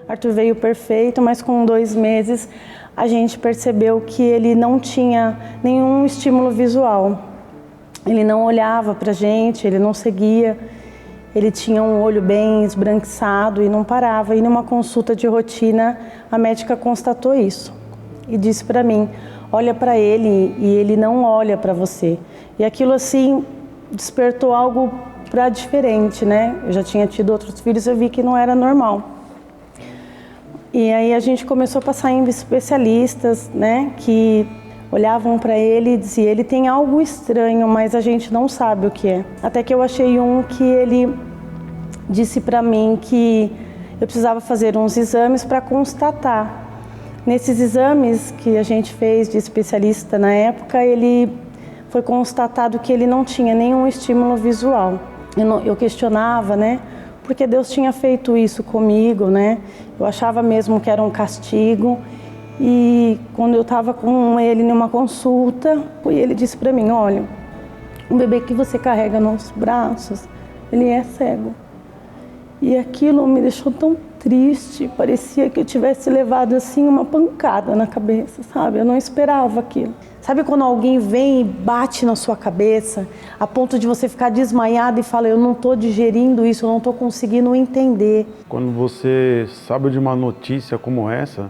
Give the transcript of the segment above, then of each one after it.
Arthur veio perfeito, mas com 2 meses a gente percebeu que ele não tinha nenhum estímulo visual. Ele não olhava pra gente, ele não seguia, ele tinha um olho bem esbranquiçado e não parava. E numa consulta de rotina, a médica constatou isso e disse pra mim, olha pra ele e ele não olha pra você. E aquilo assim despertou algo pra diferente, né? Eu já tinha tido outros filhos, eu vi que não era normal. E aí a gente começou a passar em especialistas, né, que olhavam para ele e diziam, ele tem algo estranho, mas a gente não sabe o que é. Até que eu achei um que ele disse para mim que eu precisava fazer uns exames para constatar. Nesses exames que a gente fez de especialista na época, ele foi constatado que ele não tinha nenhum estímulo visual. Eu questionava, né? Porque Deus tinha feito isso comigo, né? Eu achava mesmo que era um castigo. E quando eu estava com ele numa consulta, ele disse para mim, olha, o bebê que você carrega nos braços, ele é cego. E aquilo me deixou tão triste, parecia que eu tivesse levado assim uma pancada na cabeça, sabe? Eu não esperava aquilo. Sabe quando alguém vem e bate na sua cabeça, a ponto de você ficar desmaiado e fala, eu não estou digerindo isso, eu não estou conseguindo entender. Quando você sabe de uma notícia como essa,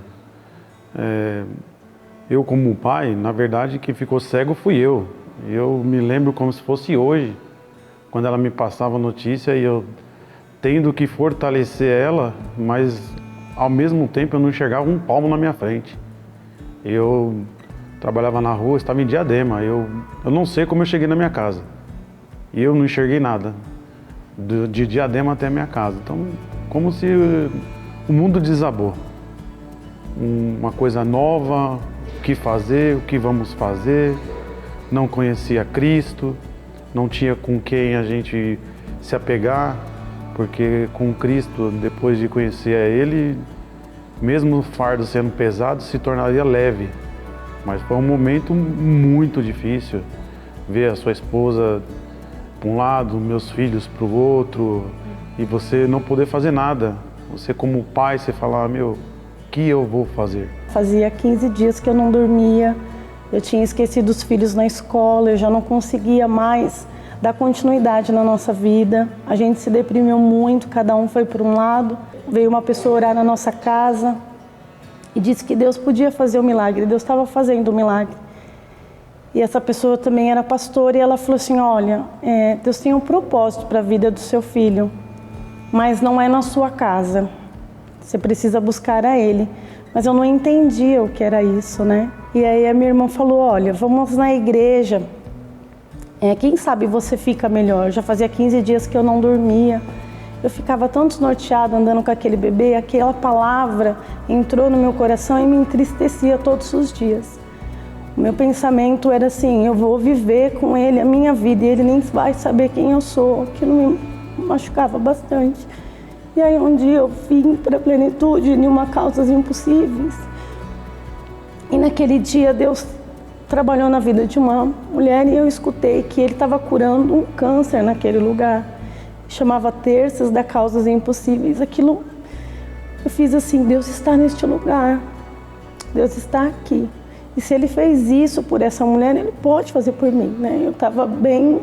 eu como pai, na verdade, que ficou cego fui eu. Eu me lembro como se fosse hoje, quando ela me passava a notícia e eu tendo que fortalecer ela, mas ao mesmo tempo eu não enxergava um palmo na minha frente. Eu trabalhava na rua, estava em Diadema, eu não sei como eu cheguei na minha casa. E eu não enxerguei nada, de Diadema até a minha casa. Então, como se o mundo desabou. Uma coisa nova, o que fazer, o que vamos fazer. Não conhecia Cristo, não tinha com quem a gente se apegar, porque com Cristo, depois de conhecer a Ele, mesmo o fardo sendo pesado, se tornaria leve. Mas foi um momento muito difícil, ver a sua esposa para um lado, meus filhos para o outro, e você não poder fazer nada. Você como pai, você falar, meu, o que eu vou fazer? Fazia 15 dias que eu não dormia, eu tinha esquecido os filhos na escola, eu já não conseguia mais dar continuidade na nossa vida. A gente se deprimiu muito, cada um foi para um lado. Veio uma pessoa orar na nossa casa e disse que Deus podia fazer o milagre, Deus estava fazendo o milagre. E essa pessoa também era pastora e ela falou assim, olha, Deus tem um propósito para a vida do seu filho, mas não é na sua casa, você precisa buscar a Ele. Mas eu não entendia o que era isso, né? E aí a minha irmã falou, olha, vamos na igreja, quem sabe você fica melhor. Já fazia 15 dias que eu não dormia. Eu ficava tão desnorteada andando com aquele bebê, aquela palavra entrou no meu coração e me entristecia todos os dias. O meu pensamento era assim, eu vou viver com ele a minha vida e ele nem vai saber quem eu sou. Aquilo me machucava bastante. E aí um dia eu vim para a plenitude em uma Causas Impossíveis. E naquele dia Deus trabalhou na vida de uma mulher e eu escutei que ele estava curando um câncer naquele lugar. Chamava Terças da Causas Impossíveis. Aquilo, eu fiz assim, Deus está neste lugar, Deus está aqui. E se Ele fez isso por essa mulher, Ele pode fazer por mim, né? Eu estava bem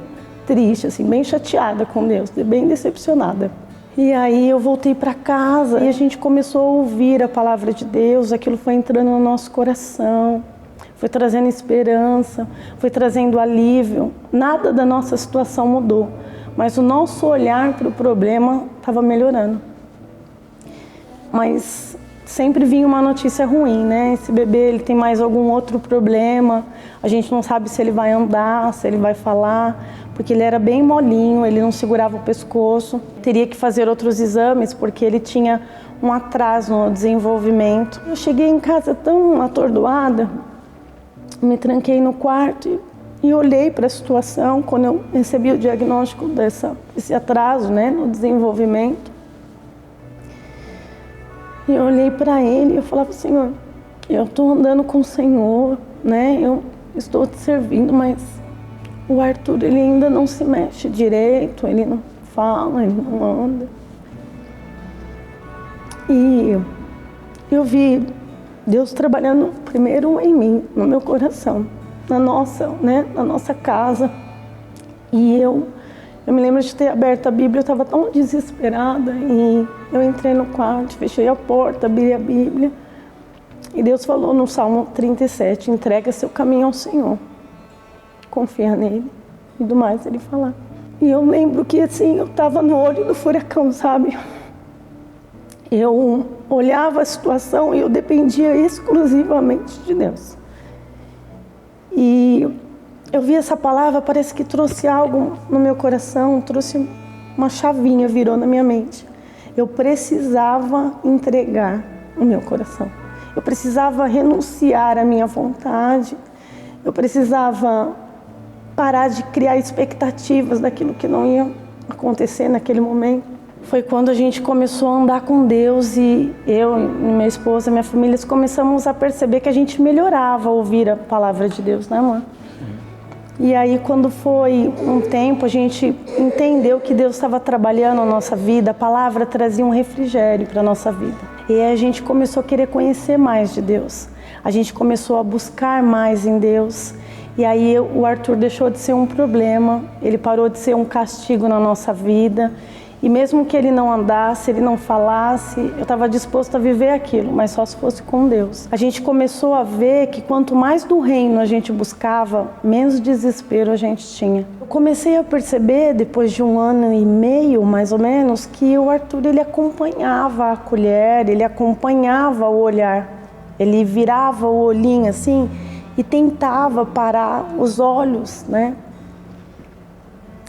triste, assim, bem chateada com Deus, bem decepcionada. E aí eu voltei para casa e a gente começou a ouvir a palavra de Deus, aquilo foi entrando no nosso coração, foi trazendo esperança, foi trazendo alívio. Nada da nossa situação mudou, mas o nosso olhar para o problema estava melhorando. Mas sempre vinha uma notícia ruim, né? Esse bebê, ele tem mais algum outro problema, a gente não sabe se ele vai andar, se ele vai falar, porque ele era bem molinho, ele não segurava o pescoço. Teria que fazer outros exames, porque ele tinha um atraso no desenvolvimento. Eu cheguei em casa tão atordoada, me tranquei no quarto e olhei para a situação, quando eu recebi o diagnóstico desse atraso, né, no desenvolvimento. E eu olhei para ele e eu falava, Senhor, eu estou andando com o Senhor, né, eu estou te servindo, mas o Arthur, ele ainda não se mexe direito, ele não fala, ele não anda. E eu vi Deus trabalhando primeiro em mim, no meu coração, na nossa casa. E eu me lembro de ter aberto a Bíblia, eu estava tão desesperada, e eu entrei no quarto, fechei a porta, abri a Bíblia, e Deus falou no Salmo 37, entrega seu caminho ao Senhor, confia nele, e do mais ele falar. E eu lembro que assim, eu estava no olho do furacão, sabe? Eu olhava a situação e eu dependia exclusivamente de Deus. E eu vi essa palavra, parece que trouxe algo no meu coração, trouxe uma chavinha, virou na minha mente. Eu precisava entregar o meu coração. Eu precisava renunciar à minha vontade. Eu precisava parar de criar expectativas daquilo que não ia acontecer naquele momento. Foi quando a gente começou a andar com Deus e eu, minha esposa, minha família, começamos a perceber que a gente melhorava ao ouvir a palavra de Deus, né, amor? E aí, quando foi um tempo, a gente entendeu que Deus estava trabalhando a nossa vida, a palavra trazia um refrigério para a nossa vida. E aí a gente começou a querer conhecer mais de Deus. A gente começou a buscar mais em Deus. E aí o Arthur deixou de ser um problema, ele parou de ser um castigo na nossa vida. E mesmo que ele não andasse, ele não falasse, eu estava disposto a viver aquilo, mas só se fosse com Deus. A gente começou a ver que quanto mais do reino a gente buscava, menos desespero a gente tinha. Eu comecei a perceber, depois de 1 ano e meio, mais ou menos, que o Arthur, ele acompanhava a colher, ele acompanhava o olhar. Ele virava o olhinho assim e tentava parar os olhos, né?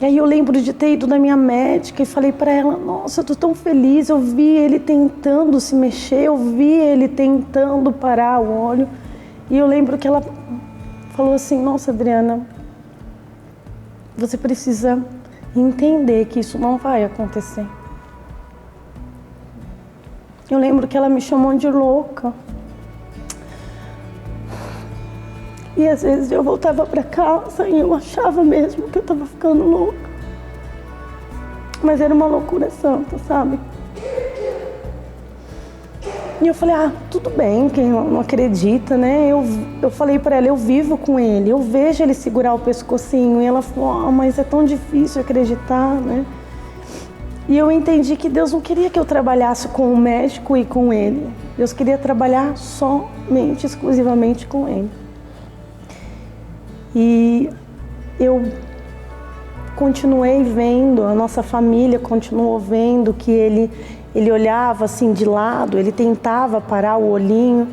E aí eu lembro de ter ido na minha médica e falei para ela, nossa, eu tô tão feliz, eu vi ele tentando se mexer, eu vi ele tentando parar o olho. E eu lembro que ela falou assim, nossa, Adriana, você precisa entender que isso não vai acontecer. Eu lembro que ela me chamou de louca. E às vezes eu voltava para casa e eu achava mesmo que eu estava ficando louca. Mas era uma loucura santa, sabe? E eu falei, tudo bem, quem não acredita, né? Eu falei para ela, eu vivo com ele, eu vejo ele segurar o pescocinho. E ela falou, mas é tão difícil acreditar, né? E eu entendi que Deus não queria que eu trabalhasse com o médico e com ele. Deus queria trabalhar somente, exclusivamente com ele. E eu continuei vendo, a nossa família continuou vendo que ele olhava assim de lado, ele tentava parar o olhinho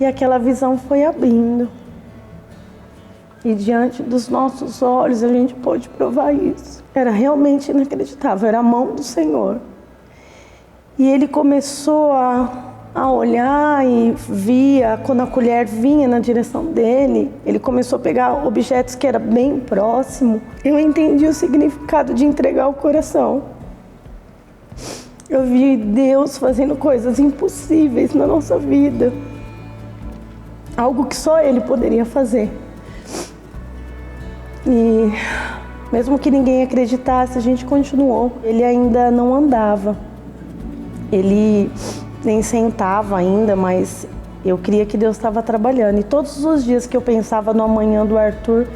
e aquela visão foi abrindo. E diante dos nossos olhos a gente pôde provar isso. Era realmente inacreditável, era a mão do Senhor. E ele começou a olhar e via, quando a colher vinha na direção dele, ele começou a pegar objetos que eram bem próximos. Eu entendi o significado de entregar o coração. Eu vi Deus fazendo coisas impossíveis na nossa vida. Algo que só Ele poderia fazer. E mesmo que ninguém acreditasse, a gente continuou. Ele ainda não andava. Ele nem sentava ainda, mas eu queria que Deus estava trabalhando. E todos os dias que eu pensava no amanhã do Arthur,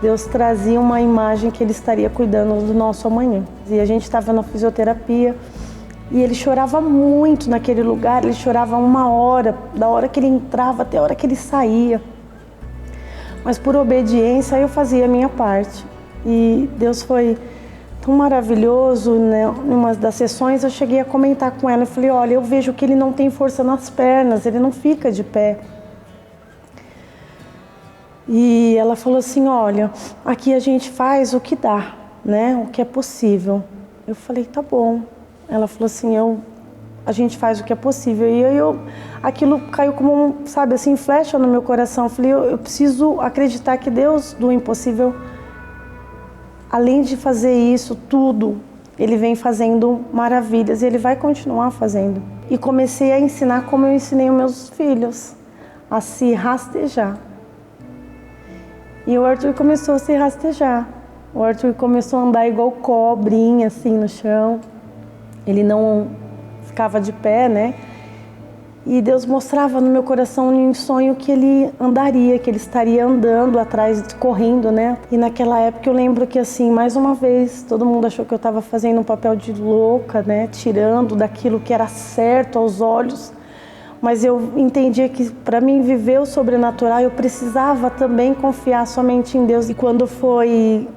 Deus trazia uma imagem que Ele estaria cuidando do nosso amanhã. E a gente estava na fisioterapia e ele chorava muito naquele lugar, ele chorava 1 hora, da hora que ele entrava até a hora que ele saía. Mas por obediência eu fazia a minha parte. E Deus foi tão maravilhoso, né? Em uma das sessões eu cheguei a comentar com ela, eu falei, olha, eu vejo que ele não tem força nas pernas, ele não fica de pé. E ela falou assim, olha, aqui a gente faz o que dá, né? O que é possível. Eu falei, tá bom. Ela falou assim, a gente faz o que é possível. E aí aquilo caiu como sabe assim, flecha no meu coração. Eu falei, eu preciso acreditar que Deus do impossível, além de fazer isso tudo, Ele vem fazendo maravilhas e Ele vai continuar fazendo. E comecei a ensinar como eu ensinei os meus filhos, a se rastejar. E o Arthur começou a se rastejar. O Arthur começou a andar igual cobrinha, assim, no chão. Ele não ficava de pé, né? E Deus mostrava no meu coração em sonho que ele andaria, que ele estaria andando atrás, correndo, né? E naquela época eu lembro que assim, mais uma vez, todo mundo achou que eu estava fazendo um papel de louca, né? Tirando daquilo que era certo aos olhos. Mas eu entendia que para mim viver o sobrenatural, eu precisava também confiar somente em Deus. E quando foi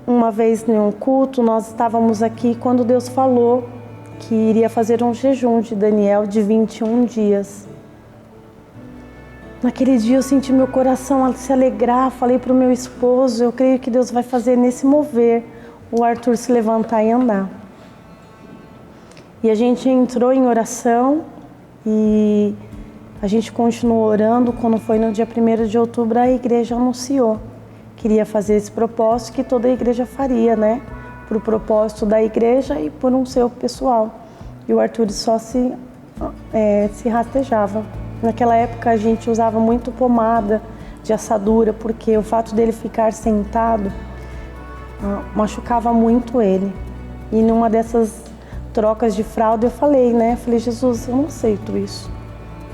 uma vez em um culto, nós estávamos aqui, quando Deus falou que iria fazer um jejum de Daniel de 21 dias. Naquele dia eu senti meu coração se alegrar, falei para o meu esposo, eu creio que Deus vai fazer nesse mover o Arthur se levantar e andar. E a gente entrou em oração e a gente continuou orando. Quando foi no dia 1º de outubro, a igreja anunciou que iria fazer esse propósito que toda a igreja faria, né? Por propósito da igreja e por um seu pessoal. E o Arthur só se rastejava. Naquela época a gente usava muito pomada de assadura, porque o fato dele ficar sentado machucava muito ele. E numa dessas trocas de fralda eu falei, né? Falei, Jesus, eu não aceito isso.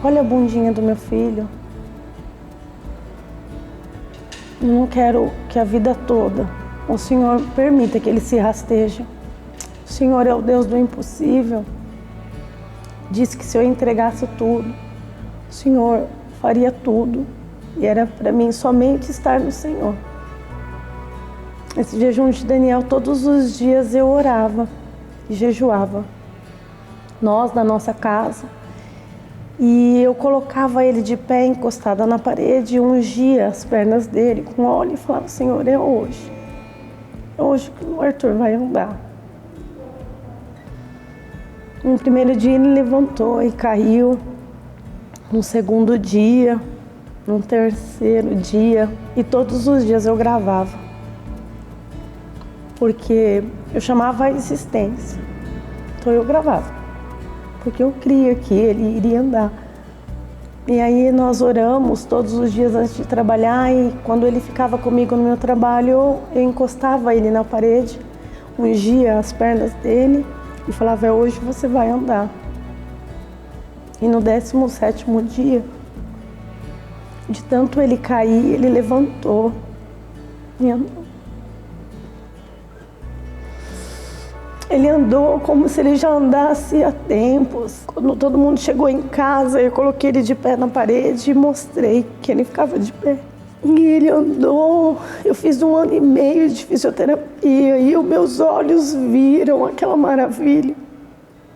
Olha a bundinha do meu filho. Eu não quero que a vida toda o Senhor permita que ele se rasteje. O Senhor é o Deus do impossível. Disse que se eu entregasse tudo, o Senhor faria tudo. E era para mim somente estar no Senhor. Esse jejum de Daniel, todos os dias eu orava e jejuava. Nós, na nossa casa. E eu colocava ele de pé, encostado na parede, ungia as pernas dele com óleo e falava, Senhor, é hoje. É hoje que o Arthur vai andar. No primeiro dia ele levantou e caiu. No segundo dia, no terceiro dia. E todos os dias eu gravava. Porque eu chamava a existência. Então eu gravava. Porque eu cria que ele iria andar. E aí nós oramos todos os dias antes de trabalhar e quando ele ficava comigo no meu trabalho, eu encostava ele na parede, ungia as pernas dele e falava, hoje você vai andar. E no 17º dia, de tanto ele cair, ele levantou e andou. Ele andou como se ele já andasse há tempos. Quando todo mundo chegou em casa, eu coloquei ele de pé na parede e mostrei que ele ficava de pé. E ele andou. Eu fiz 1 ano e meio de fisioterapia e os meus olhos viram aquela maravilha.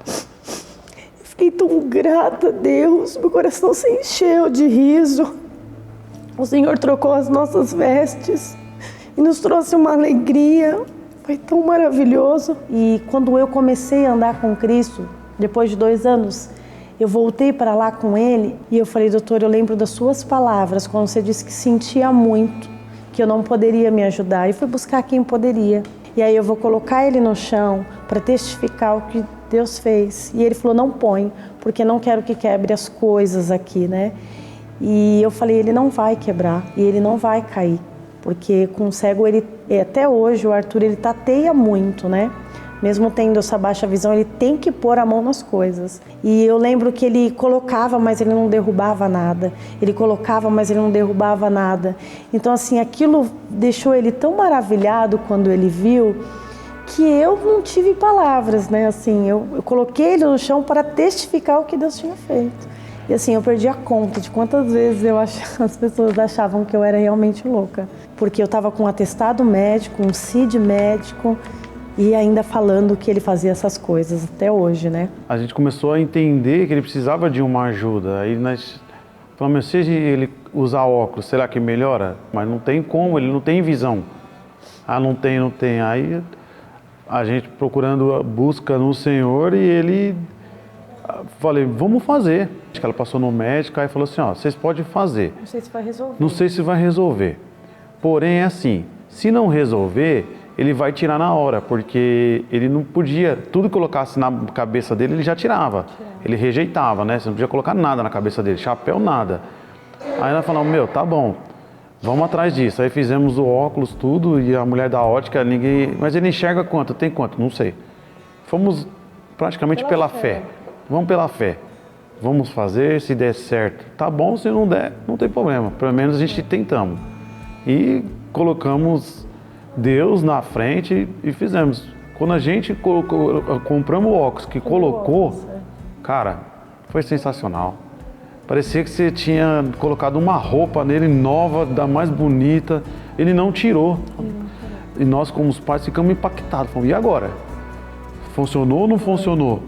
Eu fiquei tão grata a Deus, meu coração se encheu de riso. O Senhor trocou as nossas vestes e nos trouxe uma alegria. Foi tão maravilhoso. E quando eu comecei a andar com Cristo, depois de 2 anos, eu voltei para lá com ele e eu falei, doutor, eu lembro das suas palavras, quando você disse que sentia muito, que eu não poderia me ajudar. E fui buscar quem poderia. E aí eu vou colocar ele no chão para testificar o que Deus fez. E ele falou, não põe, porque não quero que quebre as coisas aqui, né? E eu falei, ele não vai quebrar e ele não vai cair. Porque com o cego, ele, até hoje, o Arthur, ele tateia muito, né? Mesmo tendo essa baixa visão, ele tem que pôr a mão nas coisas. E eu lembro que ele colocava, mas ele não derrubava nada. Ele colocava, mas ele não derrubava nada. Então, assim, aquilo deixou ele tão maravilhado quando ele viu, que eu não tive palavras, né? Assim, eu coloquei ele no chão para testificar o que Deus tinha feito. E assim, eu perdi a conta de quantas vezes as pessoas achavam que eu era realmente louca. Porque eu estava com um atestado médico, um CID médico e ainda falando que ele fazia essas coisas até hoje, né? A gente começou a entender que ele precisava de uma ajuda. Aí nós falamos, se ele usar óculos, será que melhora? Mas não tem como, ele não tem visão. Ah, não tem. Aí a gente procurando busca no Senhor e ele... Falei, vamos fazer. Acho que ela passou no médico, aí falou assim, ó, vocês podem fazer. Não sei se vai resolver. Não sei se vai resolver. Porém, é assim, se não resolver, ele vai tirar na hora, porque ele não podia, tudo que colocasse na cabeça dele, ele já tirava. Ele rejeitava, né? Você não podia colocar nada na cabeça dele, chapéu, nada. Aí ela falou, meu, tá bom, vamos atrás disso. Aí fizemos o óculos, tudo, e a mulher da ótica, ninguém... Mas ele enxerga quanto? Tem quanto? Não sei. Fomos praticamente pela fé. Vamos pela fé. vamos fazer, se der certo, tá bom, se não der, não tem problema, pelo menos a gente tentamos. E colocamos Deus na frente e fizemos. Quando a gente compramos o óculos que colocou, cara, foi sensacional. Parecia que você tinha colocado uma roupa nele nova, da mais bonita, ele não tirou. E nós, como os pais, ficamos impactados. Falamos, e agora? Funcionou ou não funcionou?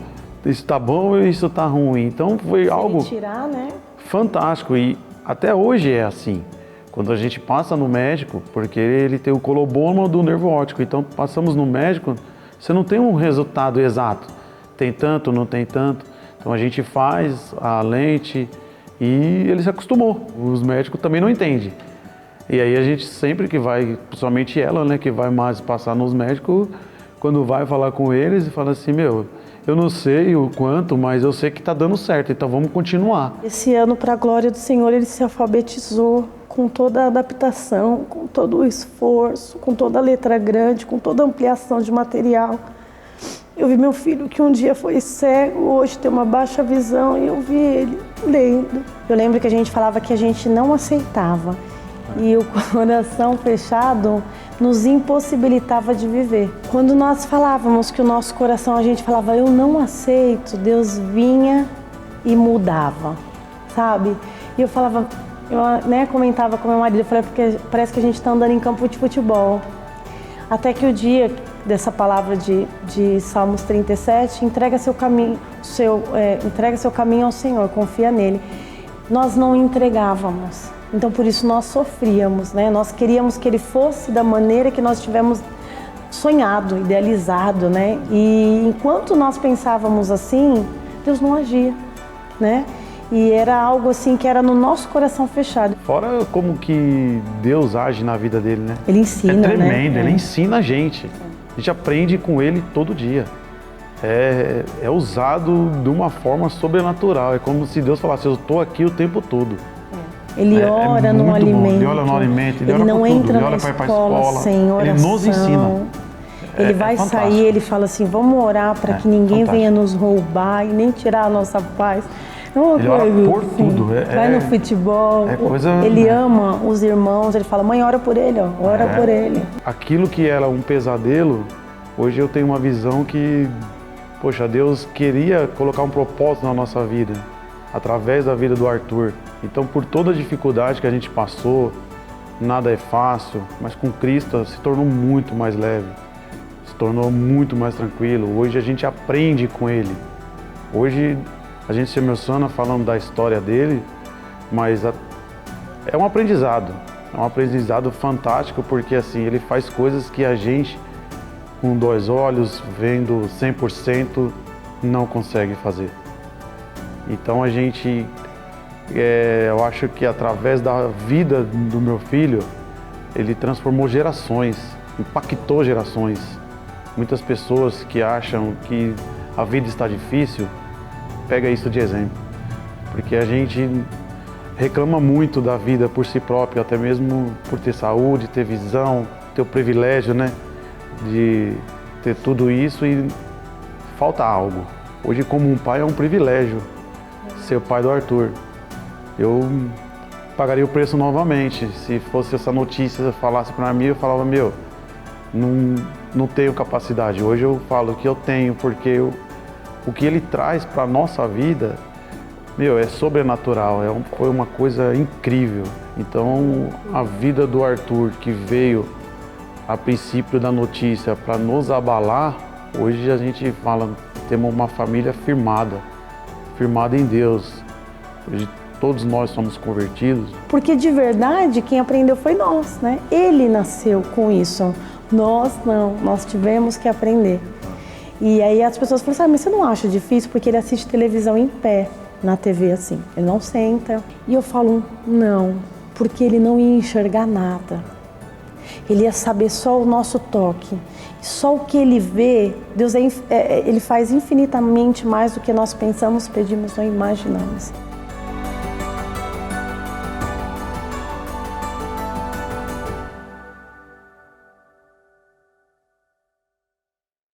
Isso tá bom ou isso tá ruim? Então foi algo tirar, né? Fantástico. E até hoje é assim. Quando a gente passa no médico, porque ele tem o coloboma do nervo óptico, então passamos no médico, você não tem um resultado exato. Tem tanto, não tem tanto. Então a gente faz a lente e ele se acostumou. Os médicos também não entendem. E aí a gente sempre que vai, principalmente ela, né, que vai mais passar nos médicos, quando vai falar com eles, fala assim, meu, eu não sei o quanto, mas eu sei que está dando certo, então vamos continuar. Esse ano, para a glória do Senhor, ele se alfabetizou com toda a adaptação, com todo o esforço, com toda a letra grande, com toda a ampliação de material. Eu vi meu filho que um dia foi cego, hoje tem uma baixa visão, e eu vi ele lendo. Eu lembro que a gente falava que a gente não aceitava. E o coração fechado nos impossibilitava de viver. Quando nós falávamos que o nosso coração, a gente falava, eu não aceito, Deus vinha e mudava, sabe? E eu falava, eu comentava com meu marido, eu falei, porque parece que a gente está andando em campo de futebol. Até que o dia dessa palavra de Salmos 37, entrega seu caminho ao Senhor, confia nele. Nós não entregávamos. Então, por isso, nós sofríamos, né? Nós queríamos que ele fosse da maneira que nós tivemos sonhado, idealizado, né? E enquanto nós pensávamos assim, Deus não agia, né? E era algo assim que era no nosso coração fechado. Fora como que Deus age na vida dele, né? Ele ensina, né? É tremendo, né? Ele ensina a gente. A gente aprende com ele todo dia. É usado de uma forma sobrenatural. É como se Deus falasse, eu estou aqui o tempo todo. Ele ora no alimento. Ele ora no alimento, ele não entra na escola sem oração. Ele nos ensina. Ele vai sair, ele fala assim, vamos orar para que ninguém venha nos roubar e nem tirar a nossa paz. Ele ora por tudo. Vai no futebol, ele ama os irmãos, ele fala, mãe, ora por ele, ó, ora por ele. Aquilo que era um pesadelo, hoje eu tenho uma visão que, poxa, Deus queria colocar um propósito na nossa vida, através da vida do Arthur. Então, por toda a dificuldade que a gente passou, nada é fácil, mas com Cristo se tornou muito mais leve, se tornou muito mais tranquilo. Hoje a gente aprende com Ele. Hoje a gente se emociona falando da história dele, mas é um aprendizado fantástico, porque assim, ele faz coisas que a gente, com 2 olhos, vendo 100%, não consegue fazer. Então a gente... eu acho que através da vida do meu filho, ele transformou gerações, impactou gerações. Muitas pessoas que acham que a vida está difícil, pega isso de exemplo. Porque a gente reclama muito da vida por si próprio, até mesmo por ter saúde, ter visão, ter o privilégio, né, de ter tudo isso e falta algo. Hoje, como um pai, é um privilégio ser o pai do Arthur. Eu pagaria o preço novamente. Se fosse essa notícia, falasse para mim, eu falava, meu, não tenho capacidade. Hoje eu falo que eu tenho, porque o que ele traz para a nossa vida, meu, é sobrenatural, foi uma coisa incrível. Então, a vida do Arthur, que veio a princípio da notícia para nos abalar, hoje a gente fala, temos uma família firmada em Deus. Hoje, todos nós somos convertidos. Porque de verdade quem aprendeu foi nós, né? Ele nasceu com isso, nós não, nós tivemos que aprender. E aí as pessoas falam assim, mas você não acha difícil? Porque ele assiste televisão em pé na TV assim, ele não senta. E eu falo, não, porque ele não ia enxergar nada. Ele ia saber só o nosso toque. Só o que ele vê, Deus ele faz infinitamente mais do que nós pensamos, pedimos ou imaginamos.